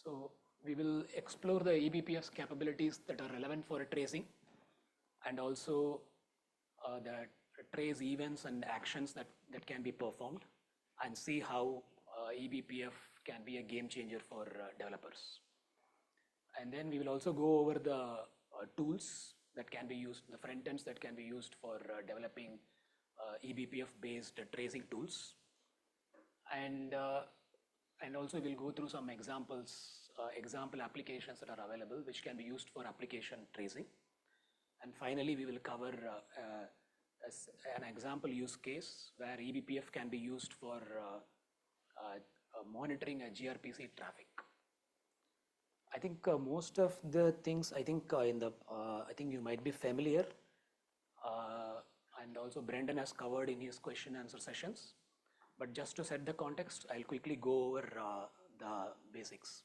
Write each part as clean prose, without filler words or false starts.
So we will explore the eBPF's capabilities that are relevant for tracing, and also the trace events and actions that can be performed, and see how eBPF can be a game changer for developers. And then we will also go over the tools that can be used, the front ends that can be used for developing eBPF based tracing tools. And also we'll go through some examples, example applications that are available which can be used for application tracing. And finally, we will cover an example use case where eBPF can be used for monitoring a gRPC traffic. I think most of the things, I think I think you might be familiar, and also Brendan has covered in his question answer sessions. But just to set the context, I'll quickly go over the basics.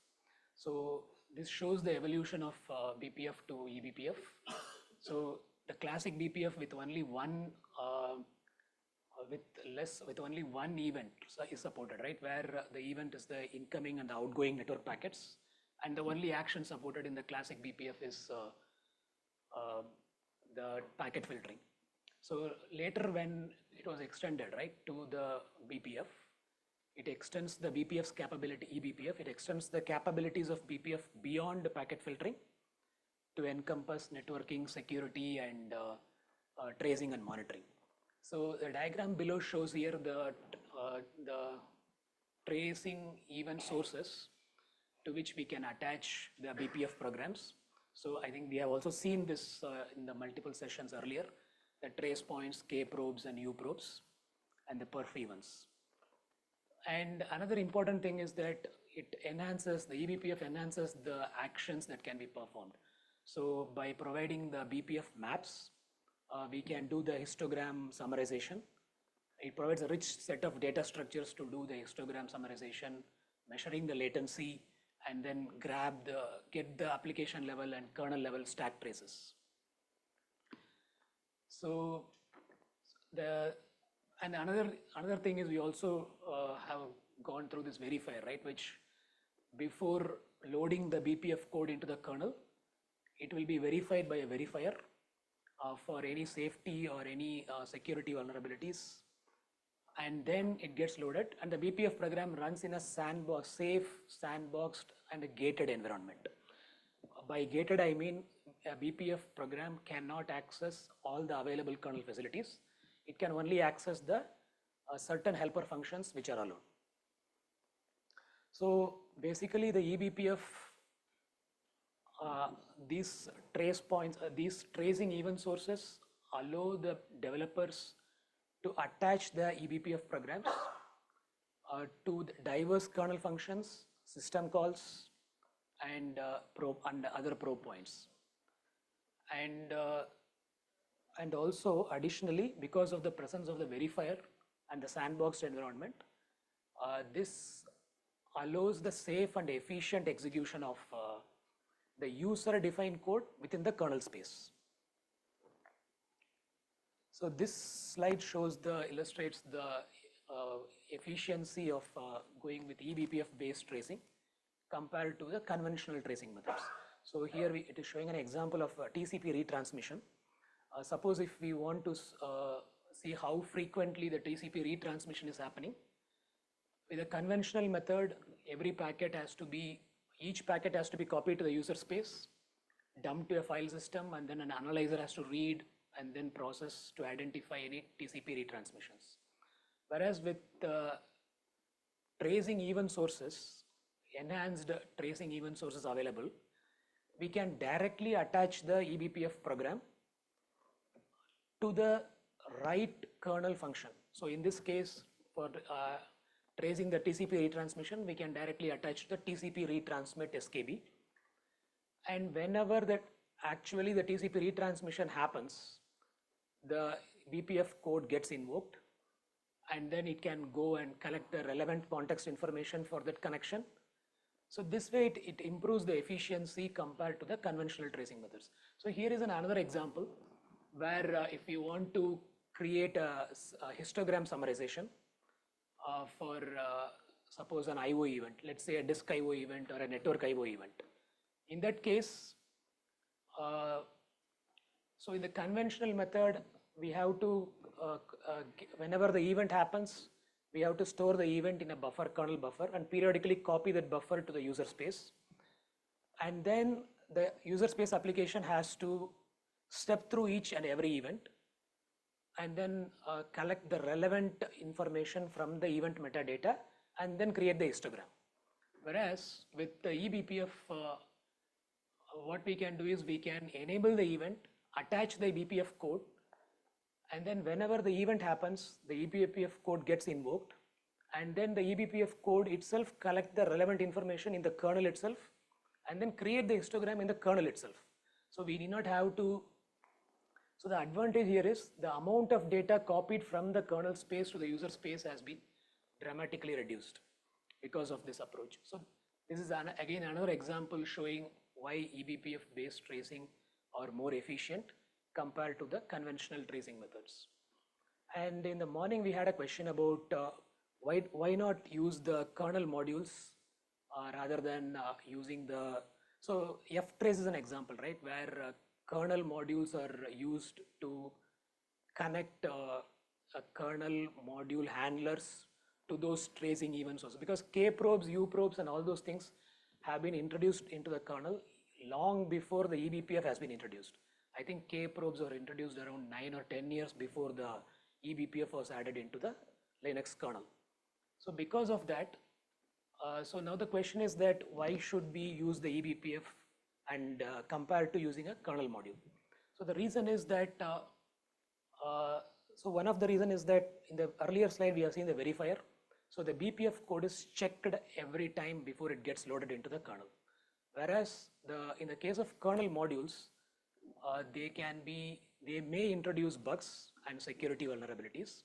So this shows the evolution of BPF to eBPF. So the classic BPF with only one with only one event is supported, right? Where the event is the incoming and the outgoing network packets, and the only action supported in the classic BPF is the packet filtering. So later, when it was extended, right, to the BPF, it extends the BPF's capability, eBPF, it extends the capabilities of BPF beyond the packet filtering to encompass networking, security, and tracing and monitoring. So the diagram below shows here the tracing event sources to which we can attach the BPF programs. So I think we have also seen this in the multiple sessions earlier, the trace points, K probes and U probes, and the perf events. And another important thing is that it enhances, the eBPF enhances the actions that can be performed. So by providing the BPF maps, we can do the histogram summarization. It provides a rich set of data structures to do the histogram summarization, measuring the latency, and then get the application level and kernel level stack traces. So another thing is we also have gone through this verifier, right? Which before loading the BPF code into the kernel, it will be verified by a verifier for any safety or any security vulnerabilities. And then it gets loaded, and the BPF program runs in a sandbox, safe, sandboxed, and a gated environment. By gated, I mean a BPF program cannot access all the available kernel facilities. It can only access the certain helper functions which are allowed. So basically, the eBPF, these trace points, these tracing event sources allow the developers to attach the eBPF programs to the diverse kernel functions, system calls, and other probe points. And also additionally, because of the presence of the verifier and the sandboxed environment, this allows the safe and efficient execution of the user-defined code within the kernel space. So this slide illustrates the efficiency of going with eBPF-based tracing compared to the conventional tracing methods. So here it is showing an example of TCP retransmission. Suppose if we want to see how frequently the TCP retransmission is happening, with a conventional method, each packet has to be copied to the user space, dumped to a file system, and then an analyzer has to read and then process to identify any TCP retransmissions. Whereas with tracing event sources, enhanced tracing event sources available, we can directly attach the eBPF program to the right kernel function. So in this case, for tracing the TCP retransmission, we can directly attach the TCP retransmit SKB. And whenever actually the TCP retransmission happens, the BPF code gets invoked, and then it can go and collect the relevant context information for that connection. So this way it improves the efficiency compared to the conventional tracing methods. So here is another example where if you want to create a histogram summarization for suppose an IO event, let's say a disk IO event or a network IO event. In that case, so in the conventional method, we have to, whenever the event happens, we have to store the event in a buffer, kernel buffer, and periodically copy that buffer to the user space. And then the user space application has to step through each and every event and then collect the relevant information from the event metadata and then create the histogram. Whereas with the eBPF, what we can do is we can enable the event, attach the eBPF code, and then whenever the event happens, the eBPF code gets invoked, and then the eBPF code itself collect the relevant information in the kernel itself, and then create the histogram in the kernel itself. So we need not have to, so the advantage here is the amount of data copied from the kernel space to the user space has been dramatically reduced because of this approach. So this is again another example showing why eBPF based tracing are more efficient compared to the conventional tracing methods. And in the morning we had a question about why not use the kernel modules rather than using the, so ftrace is an example, right, where kernel modules are used to connect kernel module handlers to those tracing events also, because K probes, U probes and all those things have been introduced into the kernel long before the eBPF has been introduced. I think K probes were introduced around 9 or 10 years before the eBPF was added into the Linux kernel. So because of that, so now the question is that why should we use the eBPF and compared to using a kernel module? So the reason is that, so one of the reason is that in the earlier slide we have seen the verifier. So the BPF code is checked every time before it gets loaded into the kernel. Whereas in the case of kernel modules, they may introduce bugs and security vulnerabilities.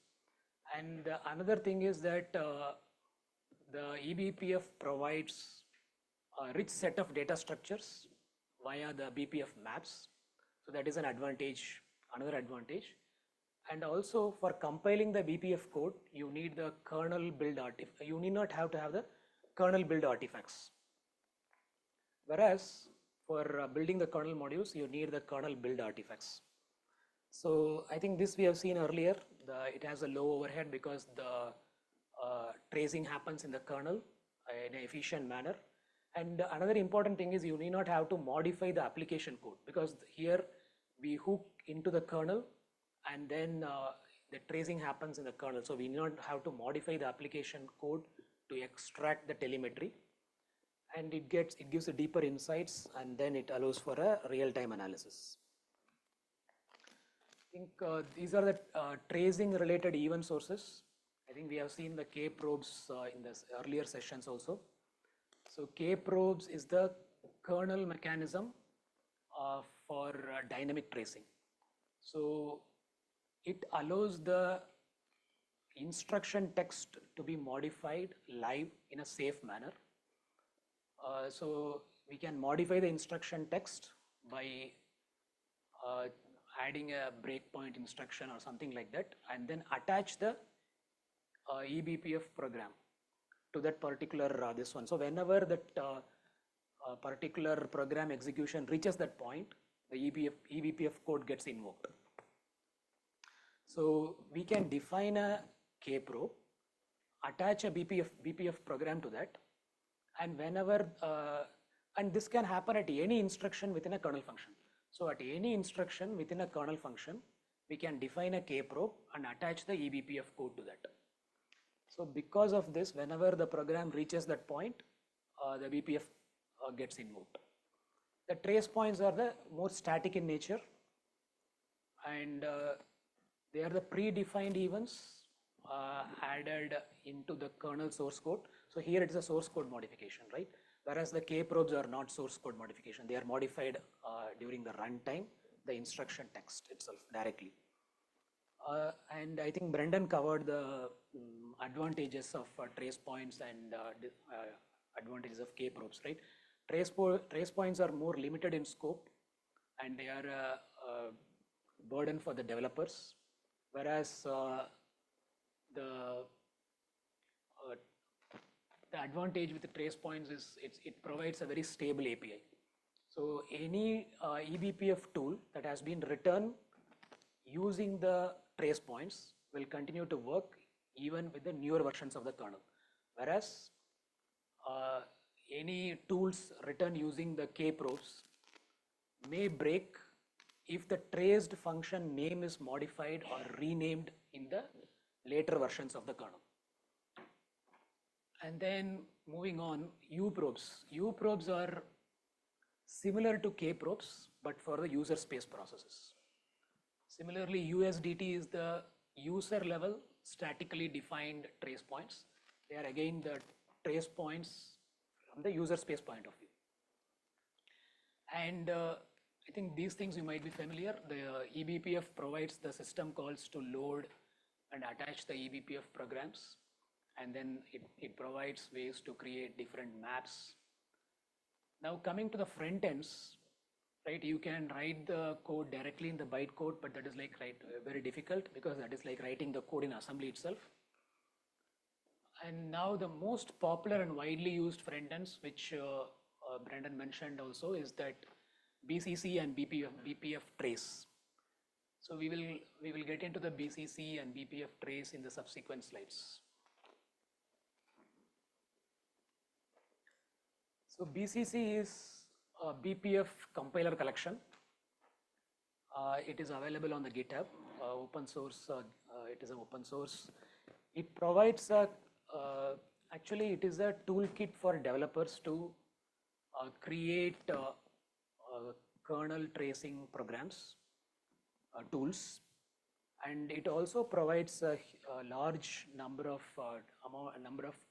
And another thing is that the eBPF provides a rich set of data structures via the BPF maps. So that is an advantage, another advantage. And also for compiling the BPF code, you need the kernel build artifact. You need not have to have the kernel build artifacts. Whereas for building the kernel modules, you need the kernel build artifacts. So I think this we have seen earlier. It has a low overhead because the tracing happens in the kernel in an efficient manner. And another important thing is you need not have to modify the application code, because here we hook into the kernel and then the tracing happens in the kernel. So we need not have to modify the application code to extract the telemetry. And it gives a deeper insights, and then it allows for a real-time analysis. I think these are the tracing related event sources. I think we have seen the K probes in the earlier sessions also. So K probes is the kernel mechanism for dynamic tracing. So it allows the instruction text to be modified live in a safe manner. So we can modify the instruction text by adding a breakpoint instruction or something like that, and then attach the eBPF program to that particular this one. So whenever that particular program execution reaches that point, the eBPF code gets invoked. So we can define a K probe, attach a BPF program to that, and whenever, and this can happen at any instruction within a kernel function. So at any instruction within a kernel function, we can define a K probe and attach the eBPF code to that. So because of this, whenever the program reaches that point, the BPF gets invoked. The trace points are the more static in nature, and they are the predefined events added into the kernel source code. So here it is a source code modification, right? Whereas the K probes are not source code modification. They are modified during the runtime, the instruction text itself directly. And I think Brendan covered the advantages of trace points and advantages of K probes, right? Trace points are more limited in scope, and they are a burden for the developers, whereas the the advantage with the trace points is it provides a very stable API. So any eBPF tool that has been written using the trace points will continue to work even with the newer versions of the kernel. Whereas any tools written using the kprobes may break if the traced function name is modified or renamed in the later versions of the kernel. And then moving on, uprobes. Uprobes are similar to kprobes, but for the user space processes. Similarly, USDT is the user level statically defined trace points. They are again the trace points from the user space point of view. And I think these things you might be familiar. The eBPF provides the system calls to load and attach the eBPF programs. And then it provides ways to create different maps. Now coming to the front ends, right, you can write the code directly in the bytecode, but that is like very difficult because that is like writing the code in assembly itself. And now the most popular and widely used front ends, which Brandon mentioned also, is that BCC and BPF trace. So we will get into the BCC and BPF trace in the subsequent slides. So BCC is a BPF compiler collection. It is available on the GitHub, open source. It is an open source. It provides actually it is a toolkit for developers to create kernel tracing programs, tools, and it also provides a large number of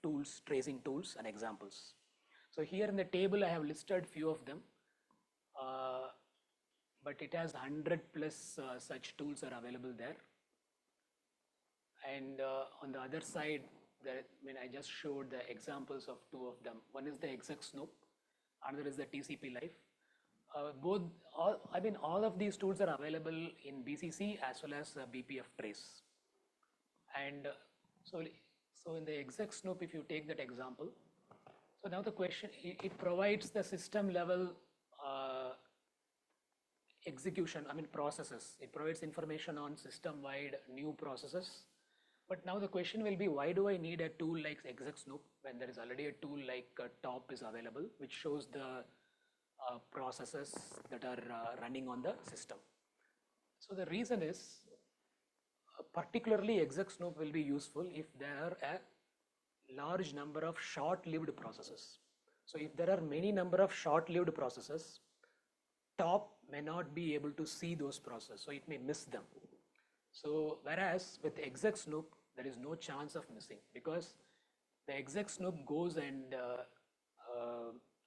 tools, tracing tools and examples. So here in the table I have listed few of them, but it has 100 plus such tools are available there. And on the other side, I just showed the examples of two of them. One is the exec snoop, another is the TCP life. All of these tools are available in BCC as well as BPF trace. And so in the exec snoop, if you take that example, so now the question, it provides the system level execution, processes. It provides information on system wide new processes. But now the question will be, why do I need a tool like exec snoop when there is already a tool like top is available, which shows the processes that are running on the system. So the reason is, particularly exec snoop will be useful if there are a large number of short-lived processes. So if there are many number of short-lived processes, top may not be able to see those processes, so it may miss them. So whereas with exec snoop, there is no chance of missing because the exec snoop goes and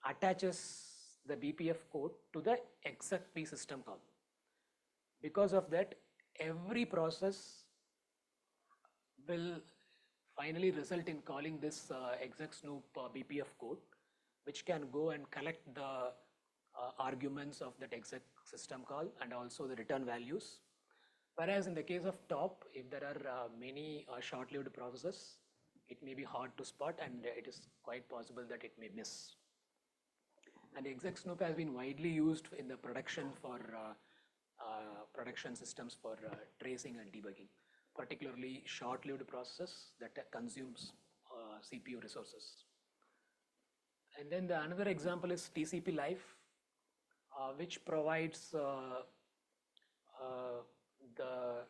attaches the BPF code to the execp system call. Because of that, every process will finally result in calling this exec snoop BPF code, which can go and collect the arguments of that exec system call and also the return values. Whereas in the case of top, if there are many short-lived processes, it may be hard to spot and it is quite possible that it may miss. And exec snoop has been widely used in the production for production systems for tracing and debugging, particularly short-lived processes that consumes CPU resources. And then another example is TCP life, which provides the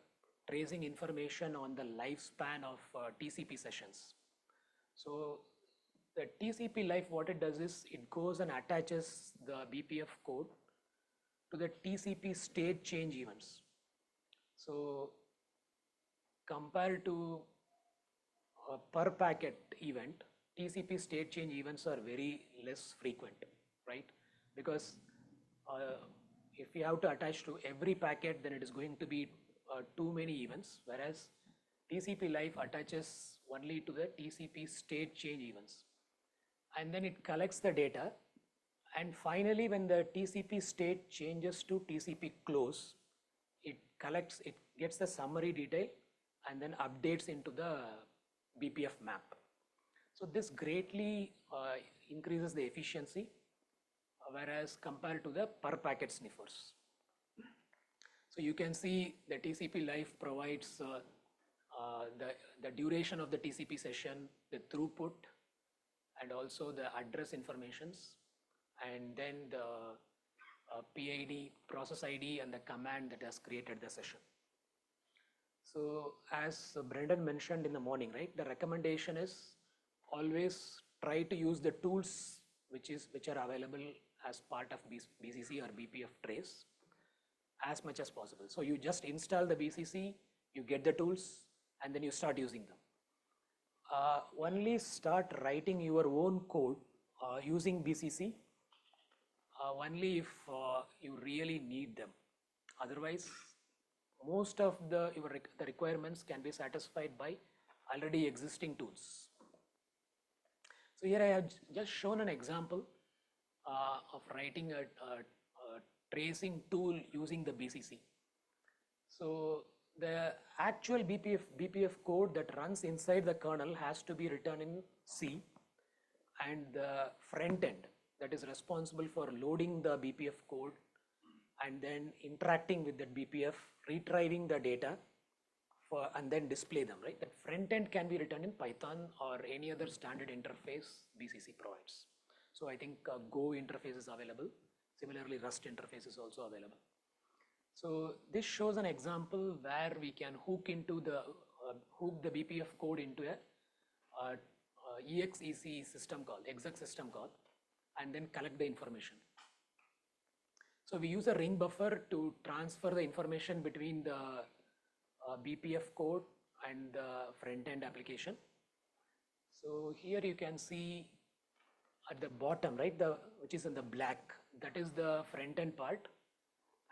tracing information on the lifespan of TCP sessions. So the TCP life, what it does is it goes and attaches the BPF code to the TCP state change events. So compared to a per packet event, TCP state change events are very less frequent, right? Because if you have to attach to every packet, then it is going to be too many events, whereas TCP life attaches only to the TCP state change events. And then it collects the data. And finally, when the TCP state changes to TCP close, it gets the summary detail and then updates into the BPF map. So this greatly increases the efficiency, whereas compared to the per packet sniffers. So you can see the TCP life provides the duration of the TCP session, the throughput, and also the address informations, and then the PID, process ID, and the command that has created the session. So as Brendan mentioned in the morning, right, the recommendation is always try to use the tools which are available as part of BCC or BPF trace as much as possible. So you just install the BCC, you get the tools, and then you start using them. Only start writing your own code using BCC only if you really need them. Otherwise, most of the requirements can be satisfied by already existing tools. So here I have just shown an example of writing a tracing tool using the BCC. So the actual BPF code that runs inside the kernel has to be written in C, and the front end that is responsible for loading the BPF code and then interacting with that BPF, retrieving the data and then display them, right? That front end can be written in Python or any other standard interface BCC provides. So I think Go interface is available. Similarly, Rust interface is also available. So this shows an example where we can hook the BPF code into a EXEC system call, exec system call, and then collect the information. So we use a ring buffer to transfer the information between the BPF code and the front-end application. So here you can see at the bottom, right, which is in the black, that is the front-end part,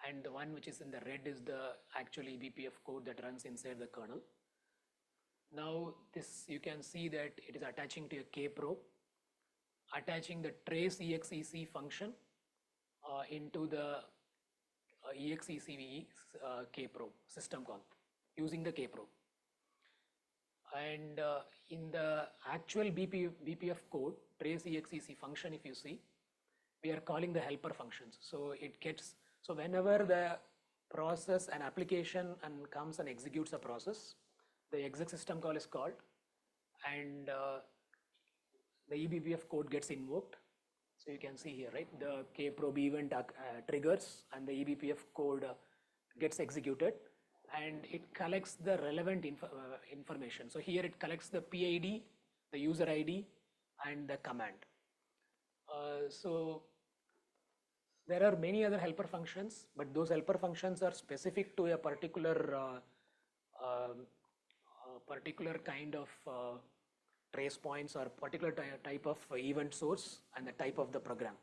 and the one which is in the red is the actual eBPF code that runs inside the kernel. Now this, you can see that it is attaching to a kprobe, attaching the trace EXEC function into the EXEC kprobe system call using the kprobe. And in the actual BPF code, trace EXEC function, if you see, we are calling the helper functions. So it gets, so whenever the process, an application and comes and executes a process, the exec system call is called, and the eBPF code gets invoked. So you can see here, right, the kprobe event triggers and the eBPF code gets executed, and it collects the relevant information. So here it collects the PID, the user ID, and the command. So there are many other helper functions, but those helper functions are specific to a particular kind of trace points or particular type of event source and the type of the program.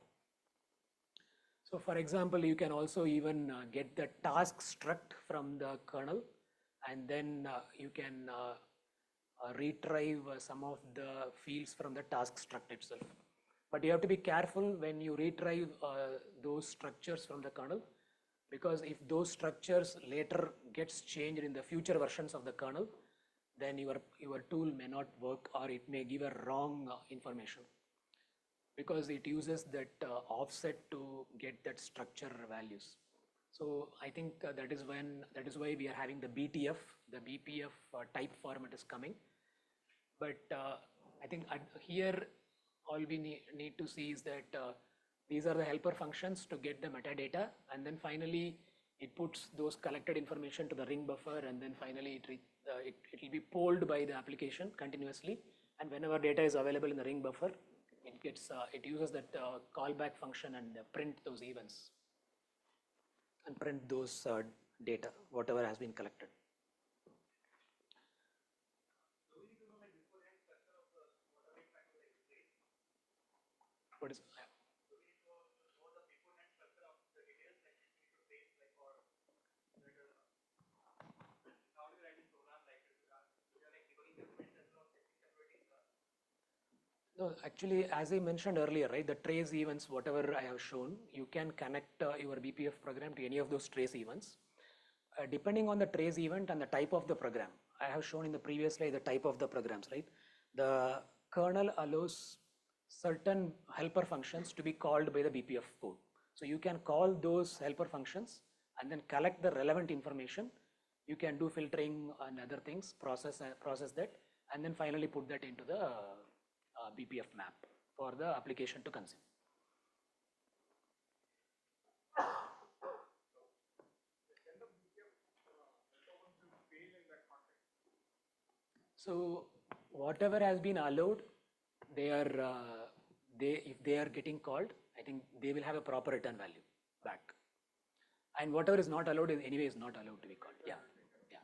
So for example, you can also even get the task struct from the kernel, and then you can retrieve some of the fields from the task struct itself. But you have to be careful when you retrieve those structures from the kernel, because if those structures later gets changed in the future versions of the kernel, then your tool may not work, or it may give a wrong information, because it uses that offset to get that structure values. So I think that is why we are having the BTF, the BPF type format is coming. But I think here all we need to see is that these are the helper functions to get the metadata, and then finally it puts those collected information to the ring buffer, and then finally it will be polled by the application continuously, and whenever data is available in the ring buffer, it uses that callback function and print those events and print those data, whatever has been collected. What is No, actually, as I mentioned earlier, right, the trace events, whatever I have shown, you can connect your BPF program to any of those trace events. Depending on the trace event and the type of the program, I have shown in the previous slide the type of the programs, right? The kernel allows certain helper functions to be called by the BPF code. So you can call those helper functions and then collect the relevant information. You can do filtering and other things, process that, and then finally put that into the BPF map for the application to consume. So whatever has been allowed, if they are getting called, I think they will have a proper return value back. And whatever is not allowed is anyway is not allowed to be called. Yeah, yeah.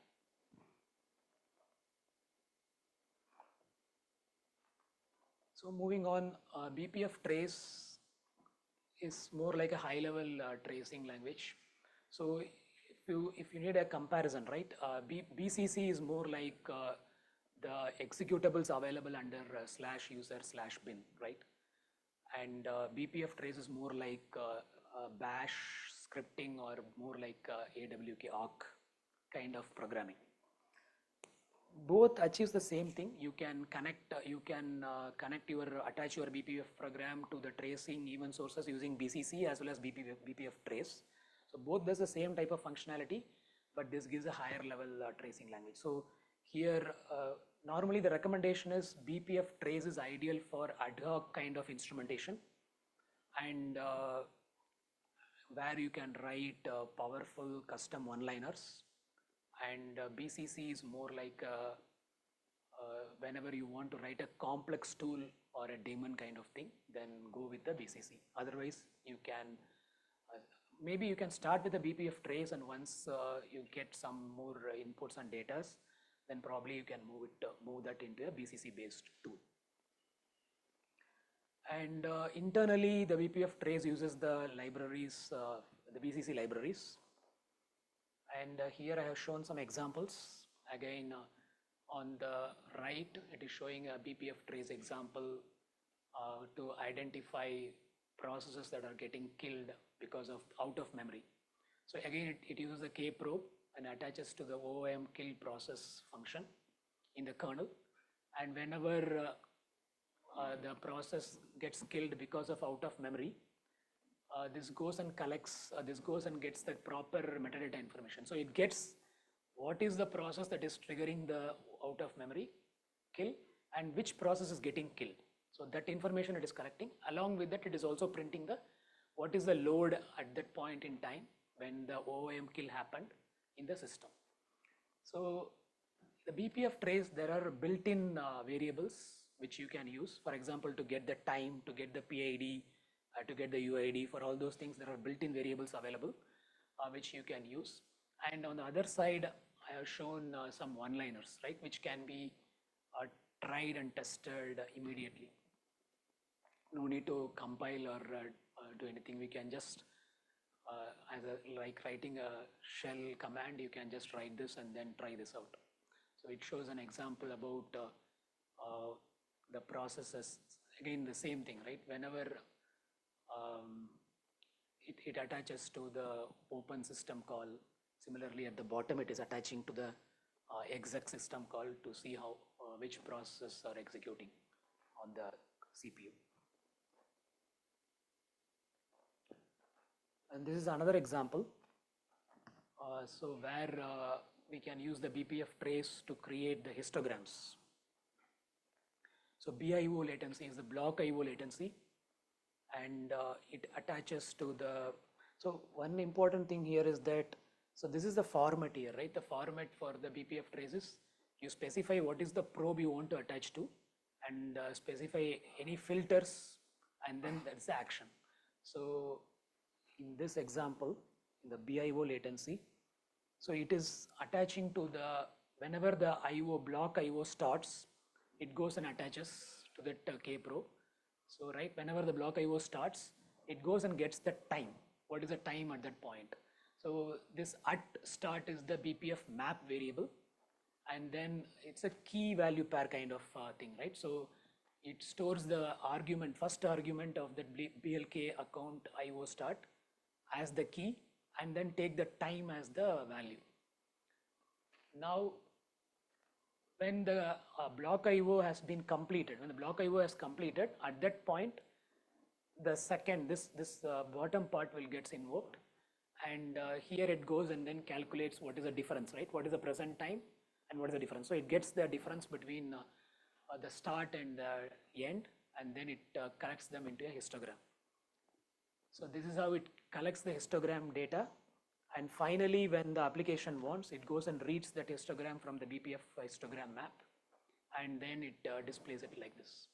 So moving on, BPF trace is more like a high-level tracing language. So if you need a comparison, right? BCC is more like the executables available under /user/bin, right? And BPF trace is more like bash scripting or more like AWK awk kind of programming. Both achieves the same thing. You can connect, attach your BPF program to the tracing event sources using BCC as well as BPF trace. So both does the same type of functionality, but this gives a higher level tracing language. So here, normally the recommendation is BPF trace is ideal for ad hoc kind of instrumentation, and where you can write powerful custom one-liners. And BCC is more like whenever you want to write a complex tool or a daemon kind of thing, then go with the BCC. Otherwise, you can maybe you can start with the BPF trace, and once you get some more inputs and datas, then probably you can move that into a BCC based tool. And internally, the BPF trace uses the libraries, the BCC libraries. And here I have shown some examples. Again, on the right, it is showing a BPF trace example to identify processes that are getting killed because of out of memory. So again, it uses a kprobe and attaches to the OOM kill process function in the kernel. And whenever the process gets killed because of out of memory, this goes and collects, this goes and gets the proper metadata information. So it gets what is the process that is triggering the out of memory kill and which process is getting killed. So that information it is collecting. Along with that, it is also printing the what is the load at that point in time when the OOM kill happened in the system. So the BPF trace, there are built-in variables which you can use. For example, to get the time, to get the PID, to get the UID, for all those things, there are built-in variables available which you can use. And on the other side, I have shown some one-liners, right, which can be tried and tested immediately. No need to compile or do anything. We can just, like writing a shell command, you can just write this and then try this out. So it shows an example about the processes. Again, the same thing, right? Whenever it attaches to the open system call. Similarly, at the bottom, it is attaching to the exec system call to see how which processes are executing on the CPU. And this is another example. So where we can use the BPF trace to create the histograms. So BIO latency is the block IO latency, and it attaches to the, so one important thing here is that, so this is the format here, right? The format for the BPF traces, you specify what is the probe you want to attach to and specify any filters, and then that's the action. So in this example, in the BIO latency, so it is attaching to the, whenever the IO block IO starts, it goes and attaches to that kprobe. So right, whenever the block IO starts, it goes and gets the time. What is the time at that point? So this at start is the BPF map variable, and then it's a key value pair kind of thing, right? So it stores the argument, first argument of that BLK account IO start as the key, and then take the time as the value. Now, When the block IO has been completed, when the block IO has completed, at that point, the second, this bottom part will gets invoked, and here it goes and then calculates what is the difference, right? What is the present time and what is the difference? So it gets the difference between the start and the end, and then it collects them into a histogram. So this is how it collects the histogram data. And finally, when the application wants, it goes and reads that histogram from the BPF histogram map, and then it displays it like this.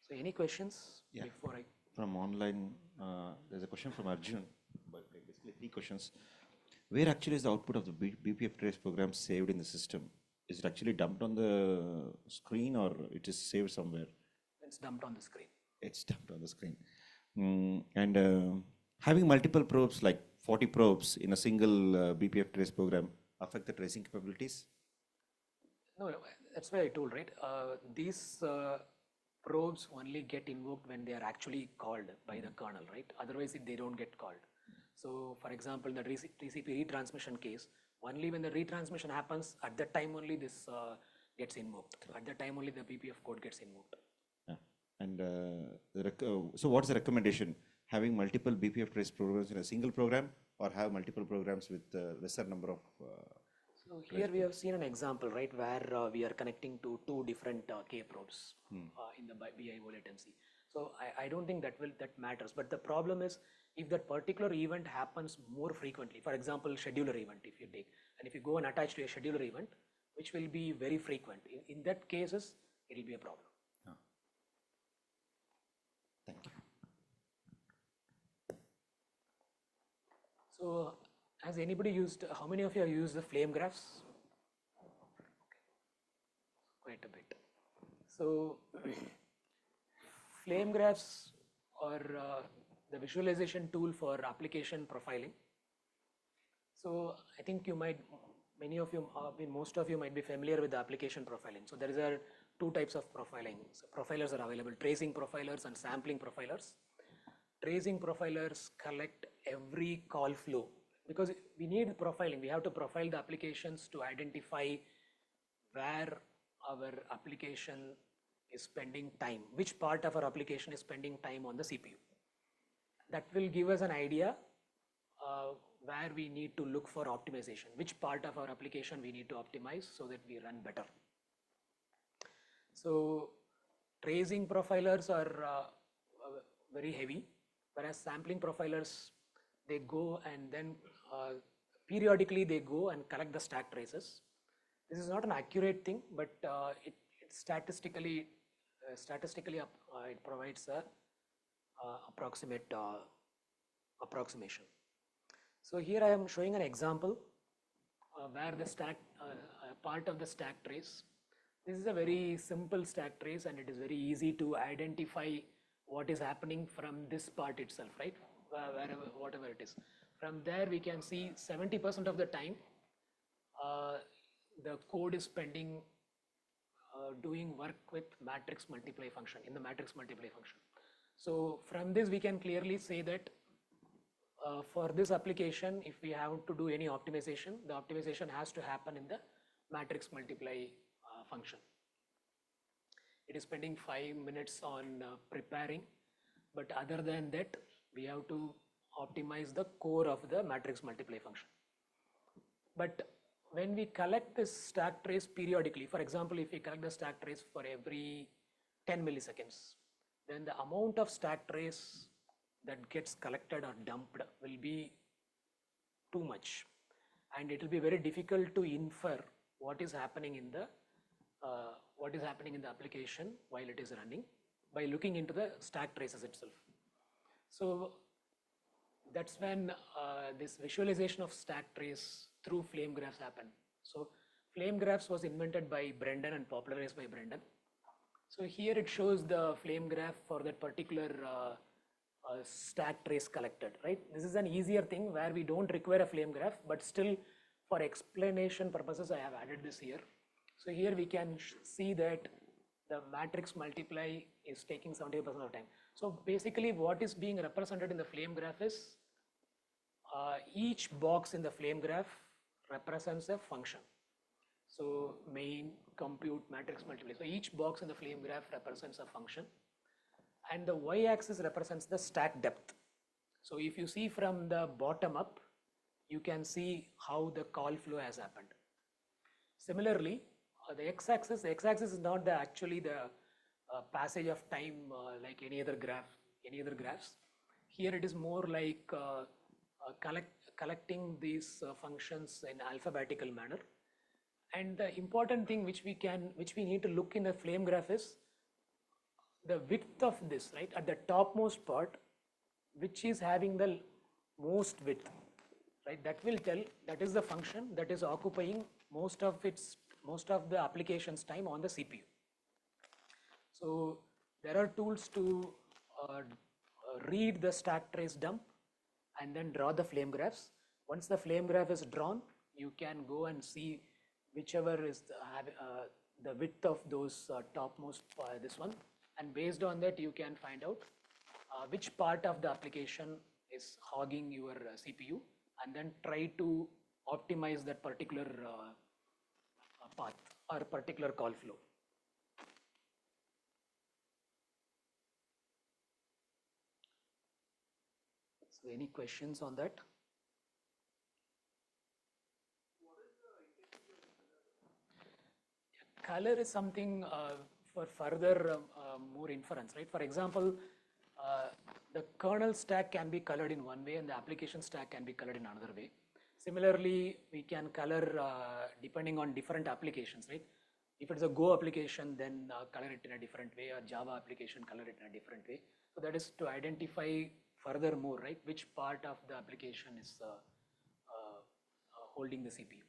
So any questions before I? From online, there's a question from Arjun, but basically 3 questions. Where actually is the output of the BPF trace program saved in the system? Is it actually dumped on the screen or it is saved somewhere? It's dumped on the screen. It's dumped on the screen. And having multiple probes, like 40 probes in a single BPF trace program, affect the tracing capabilities? No, that's why I told, right? These probes only get invoked when they are actually called by the kernel, right? Otherwise, they don't get called. So, for example, in the TCP retransmission case, only when the retransmission happens, at that time only this gets invoked. At that time only the BPF code gets invoked. Yeah. And so what's the recommendation? Having multiple BPF trace programs in a single program, or have multiple programs with lesser number of So here we have seen an example, right, where we are connecting to 2 different K probes in the BIO latency. So I don't think that matters. But the problem is, if that particular event happens more frequently, for example, scheduler event, if you take, and if you go and attach to a scheduler event, which will be very frequent, in that cases, it will be a problem. Thank you. So has anybody used, how many of you have used the flame graphs? Quite a bit. So flame graphs are the visualization tool for application profiling. So I think you might, most of you might be familiar with the application profiling. So there are 2 types of profiling. So profilers are available, tracing profilers and sampling profilers. Tracing profilers collect every call flow, because we need profiling. We have to profile the applications to identify where our application is spending time, which part of our application is spending time on the CPU. That will give us an idea where we need to look for optimization, which part of our application we need to optimize so that we run better. So tracing profilers are very heavy, whereas sampling profilers, they go and then periodically they go and collect the stack traces. This is not an accurate thing, but it statistically it provides a approximation. So here I am showing an example where the stack part of the stack trace. This is a very simple stack trace, and it is very easy to identify what is happening from this part itself, right? Whatever it is. From there we can see 70% of the time the code is spending doing work with matrix multiply function, in the matrix multiply function. So from this we can clearly say that for this application, if we have to do any optimization, the optimization has to happen in the matrix multiply function. It is spending 5 minutes on preparing, but other than that, we have to optimize the core of the matrix multiply function. But when we collect this stack trace periodically, for example, if we collect the stack trace for every 10 milliseconds, then the amount of stack trace that gets collected or dumped will be too much, and it will be very difficult to infer what is happening in the application while it is running by looking into the stack traces itself. So that's when this visualization of stack trace through flame graphs happen. So flame graphs was invented by Brendan and popularized by Brendan. So here it shows the flame graph for that particular stack trace collected, right? This is an easier thing where we don't require a flame graph, but still for explanation purposes, I have added this here. So here we can see that the matrix multiply is taking 70% of time. So basically what is being represented in the flame graph is each box in the flame graph represents a function. So main, compute, matrix, multiply. So each box in the flame graph represents a function, and the y-axis represents the stack depth. So if you see from the bottom up, you can see how the call flow has happened. Similarly, the x-axis is not actually the passage of time like any other graphs. Here it is more like collecting these functions in alphabetical manner. And the important thing which we need to look in the flame graph is the width of this, right? At the topmost part, which is having the most width, right? That will tell, that is the function that is occupying most of the application's time on the CPU. So there are tools to read the stack trace dump and then draw the flame graphs. Once the flame graph is drawn, you can go and see whichever is the width of those topmost, this one, and based on that you can find out which part of the application is hogging your CPU, and then try to optimize that particular path or particular call flow. So any questions on that? Color is something for further more inference, right? For example, the kernel stack can be colored in one way and the application stack can be colored in another way. Similarly, we can color depending on different applications, right? If it's a Go application, then color it in a different way, or Java application, color it in a different way. So that is to identify further more, right? Which part of the application is holding the CPU.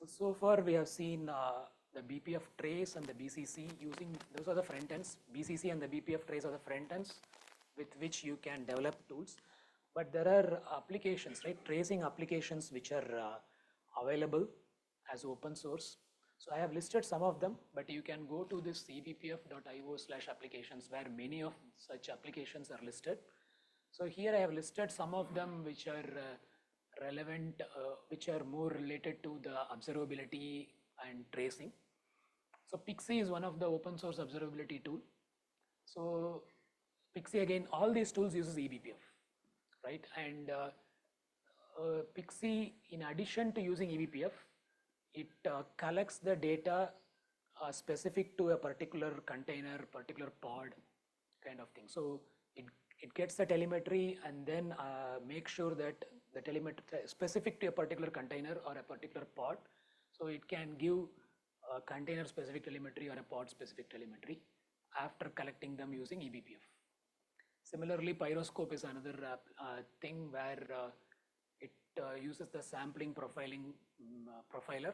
So far we have seen the BPF trace and the BCC using, those are the front ends. BCC and the BPF trace are the front ends with which you can develop tools. But there are applications, right? Tracing applications which are available as open source. So I have listed some of them, but you can go to this ebpf.io/applications where many of such applications are listed. So here I have listed some of them which are relevant, which are more related to the observability and tracing. So Pixie is one of the open source observability tool. So Pixie, again, all these tools uses eBPF, right? And Pixie, in addition to using eBPF, it collects the data specific to a particular container, particular pod kind of thing. So it gets the telemetry and then make sure that the telemetry specific to a particular container or a particular pod. So it can give a container specific telemetry or a pod specific telemetry after collecting them using eBPF. Similarly, Pyroscope is another thing where it uses the sampling profiling profiler,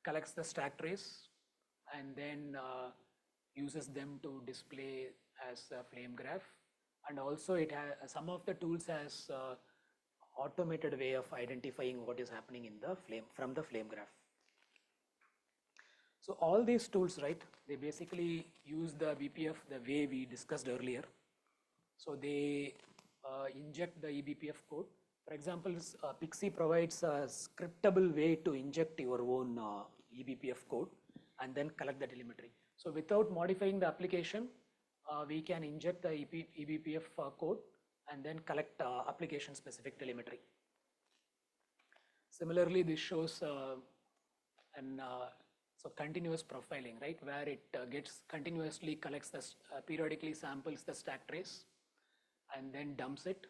collects the stack trace, and then uses them to display as a flame graph. And also it has some of the tools has automated way of identifying what is happening in the flame from the flame graph. So all these tools, right, they basically use the BPF the way we discussed earlier. So they inject the eBPF code. For example, Pixie provides a scriptable way to inject your own eBPF code and then collect the telemetry. So without modifying the application, we can inject the eBPF code and then collect application specific telemetry. Similarly, this shows so continuous profiling, right, where it gets continuously collects the periodically samples the stack trace and then dumps it,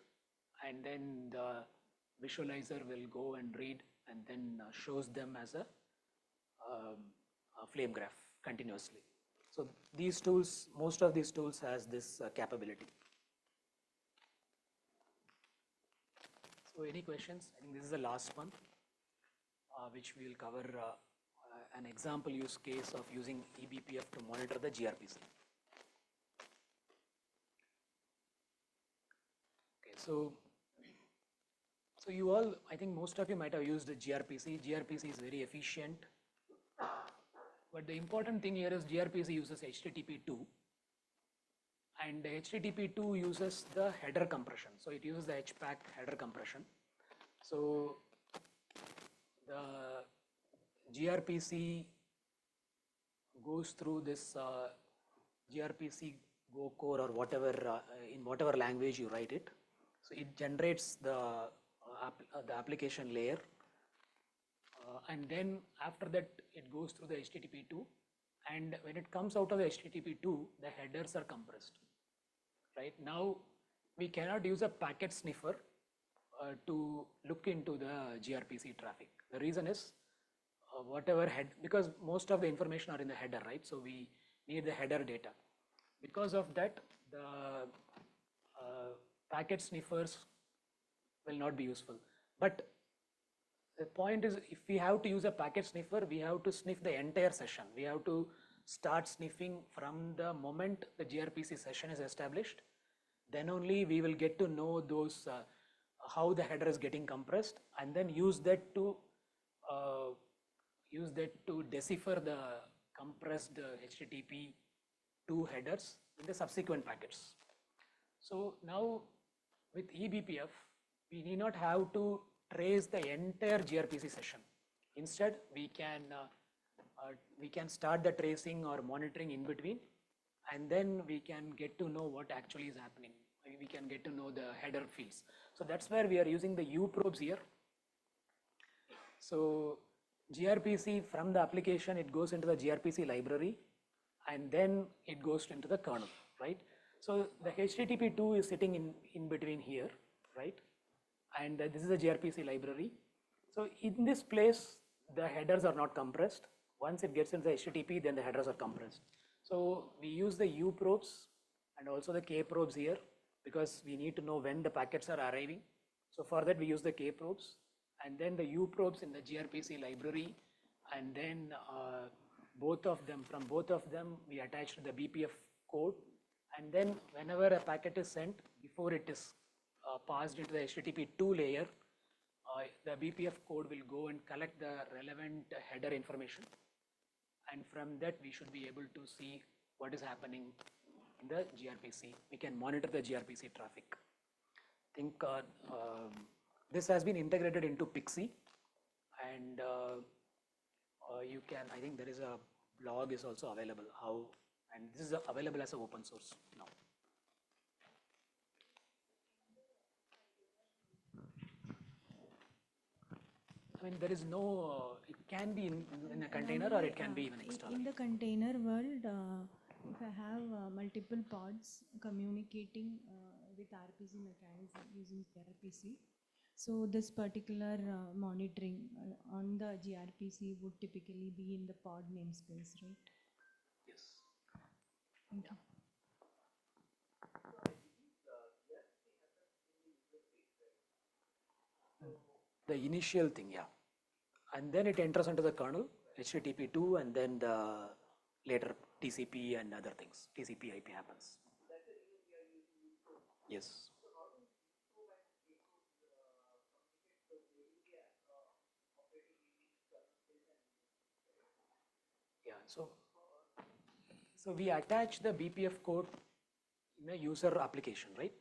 and then the visualizer will go and read and then shows them as a flame graph continuously. So these tools, most of these tools has this capability. So any questions? I think this is the last one, which we will cover an example use case of using eBPF to monitor the gRPC. Okay, so you all, I think most of you might have used the gRPC. gRPC is very efficient. But the important thing here is gRPC uses HTTP2, And the HTTP2 uses the header compression. So it uses the HPAC header compression. So the gRPC goes through this gRPC Go core or whatever, in whatever language you write it. So it generates the application layer. And then after that, it goes through the HTTP2. And when it comes out of the HTTP2, the headers are compressed. Right now, we cannot use a packet sniffer to look into the gRPC traffic. The reason is whatever head, because most of the information are in the header, right? So we need the header data. Because of that, the packet sniffers will not be useful. But the point is, if we have to use a packet sniffer, we have to sniff the entire session. We have to start sniffing from the moment the gRPC session is established. Then only we will get to know those how the header is getting compressed, and then use that to decipher the compressed HTTP2 headers in the subsequent packets. So now with eBPF, we need not have to trace the entire gRPC session. Instead, we can start the tracing or monitoring in between, and then we can get to know what actually is happening. We can get to know the header fields. So that's where we are using the uprobes here. So gRPC from the application, it goes into the gRPC library, and then it goes into the kernel, right? So the HTTP2 is sitting in between here, right? And this is the gRPC library. So in this place, the headers are not compressed. Once it gets into the HTTP, then the headers are compressed. So we use the uprobes and also the kprobes here, because we need to know when the packets are arriving. So for that, we use the kprobes, and then the uprobes in the gRPC library, and then from both of them, we attach the BPF code. And then whenever a packet is sent, before it is passed into the HTTP2 layer, the BPF code will go and collect the relevant header information. And from that, we should be able to see what is happening in the gRPC. We can monitor the gRPC traffic. I think this has been integrated into Pixie, and you can, I think there is a blog is also available, and this is available as an open source now. I mean, there is no, it can be in a container, or it can be even external. In the container world, if I have multiple pods communicating with RPC mechanism using gRPC, so this particular monitoring on the gRPC would typically be in the pod namespace, right? Yes. Thank you. The initial thing, yeah. And then it enters into the kernel, HTTP2, and then the later TCP and other things. TCP IP happens. Yes. Yeah, so we attach the BPF code in a user application, right?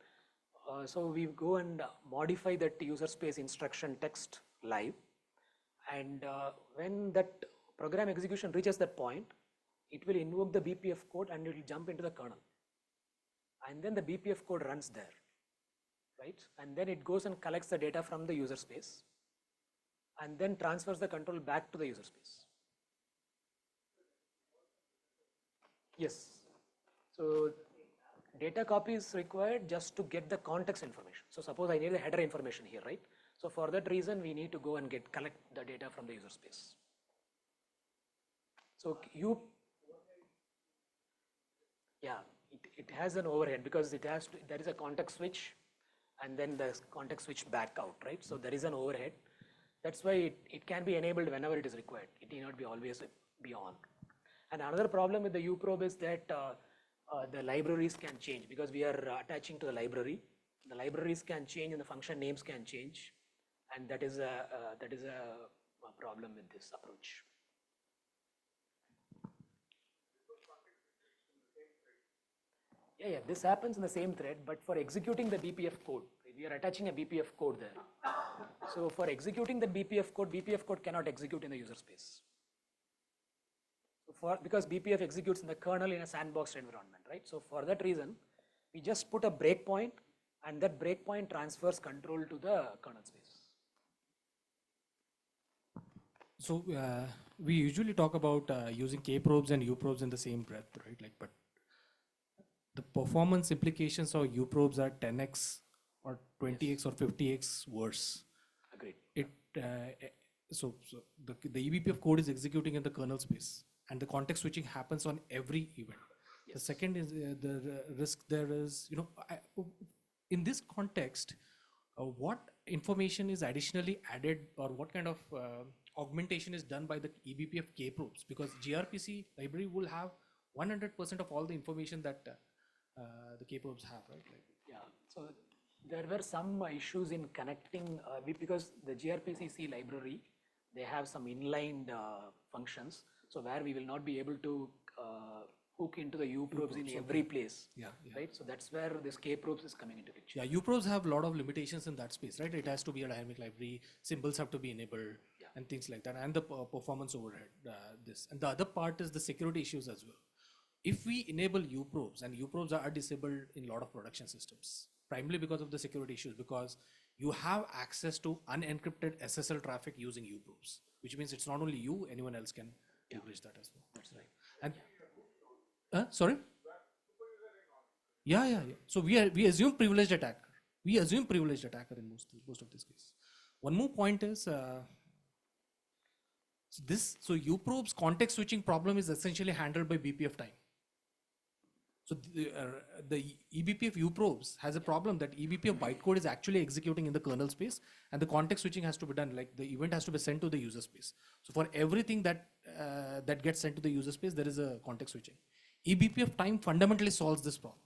So we go and modify that user space instruction text live, and when that program execution reaches that point, it will invoke the BPF code and it will jump into the kernel, and then the BPF code runs there, right? And then it goes and collects the data from the user space, and then transfers the control back to the user space. Yes. So data copy is required just to get the context information. So suppose I need the header information here, right? So for that reason, we need to go and collect the data from the user space. So yeah, it has an overhead, because it has to, there is a context switch, and then the context switch back out, right? So there is an overhead. That's why it can be enabled whenever it is required. It need not be always be on. And another problem with the uprobe is that the libraries can change, because we are attaching to the library. The libraries can change and the function names can change, and that is a problem with this approach. Yeah, this happens in the same thread, but for executing the BPF code, we are attaching a BPF code there. So for executing the BPF code cannot execute in the user space. So because BPF executes in the kernel in a sandboxed environment, right? So for that reason, we just put a breakpoint, and that breakpoint transfers control to the kernel space. So we usually talk about using K probes and U probes in the same breath, right? Like, but the performance implications of U probes are 10x or 20x or 50x worse. Agreed. So the eBPF code is executing in the kernel space, and the context switching happens on every event. Yes. The second is the risk there is, in this context, what information is additionally added, or what kind of augmentation is done by the eBPF K probes? Because gRPC library will have 100% of all the information that the K probes have, right? Like, yeah. So there were some issues in connecting because the gRPC library, they have some inline functions. So where we will not be able to hook into the U probes in every place. Yeah. Right. So that's where this K probes is coming into picture. Yeah, U probes have a lot of limitations in that space, right? It has to be a dynamic library, symbols have to be enabled, and things like that, and the performance overhead. And the other part is the security issues as well. If we enable U probes, and U probes are disabled in a lot of production systems, primarily because of the security issues, because you have access to unencrypted SSL traffic using U probes, which means it's not only you, anyone else can leverage that as well. That's right. And sorry? Yeah. So we assume privileged attacker. We assume privileged attacker in most of these cases. One more point is so U probes context switching problem is essentially handled by BPF time. So the eBPF U probes has a problem that eBPF bytecode is actually executing in the kernel space, and the context switching has to be done. Like the event has to be sent to the user space. So for everything that gets sent to the user space, there is a context switching. eBPF time fundamentally solves this problem.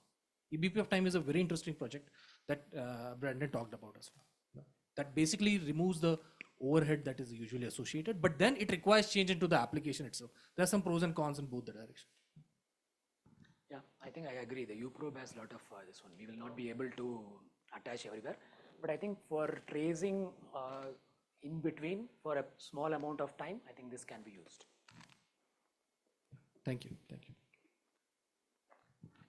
eBPF time is a very interesting project that Brandon talked about as well. That basically removes the overhead that is usually associated, but then it requires change into the application itself. There are some pros and cons in both the directions. Yeah, I think I agree. The U probe has a lot of this one. We will not be able to attach everywhere, but I think for tracing in between for a small amount of time, I think this can be used. Thank you. I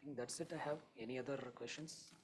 think that's it. I have any other questions?